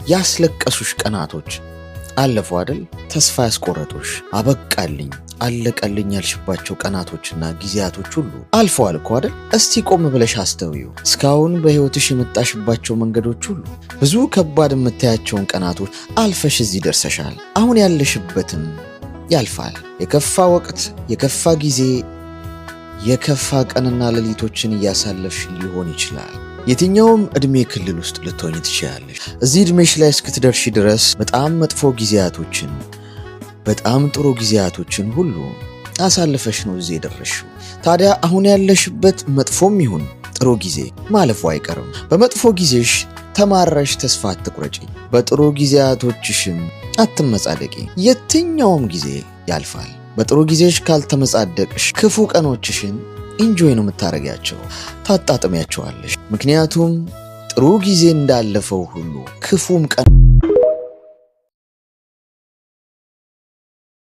ያስለቀሱሽ ቀናቶች አለፉ አይደል? ተስፋ ያስቆረጡሽ አበቃልኝ አለቀልኝ ያልሽባቸው ቀናቶችና ጊዜያቶች ሁሉ አልፈዋል እኮ አይደል? እስቲ ቆም ብለሽ አስተውዩ። እስካሁን በህይወትሽ የመጣሽባቸው መንገዶች ሁሉ ብዙ ከባድ የምታያቸውን ቀናቶች አልፈሽ እዚህ ደርሰሻል። አሁን ያለሽበትም ያልፋል። የከፋ ወቅት፣ የከፋ ጊዜ፣ የከፋ ቀንና ሌሊቶችን እያሳለፍሽ ሊሆን ይችላል። የትኛውም እድሜ ክልል ውስጥ ልትሆኚ ትችላለሽ። እዚህ እድሜሽ ላይ እስክትደርሺ ድረስ በጣም መጥፎ ጊዜያቶችን በጣም ጥሩ ጊዜያቶችን ሁሉ አሳልፈሽ ነው እዚህ የደረስሽው። ታዲያ አሁን ያለሽበት መጥፎም ይሁን ጥሩ ጊዜ ማለፉ አይቀርም። በመጥፎ ጊዜሽ ተማረሽ ተስፋ አትቁረጪ፣ በጥሩ ጊዜያቶችሽም አትመጻደቂ። የትኛውም ጊዜ ያልፋል። በጥሩ ጊዜሽ ካልተመጻደቅሽ ክፉ ቀኖችሽን ኢንጆይ ነው የምታረጊያቸው፣ ታጣጥሚያቸዋለሽ። ምክንያቱም ጥሩ ጊዜ እንዳለፈው ሁሉ ክፉም ቀን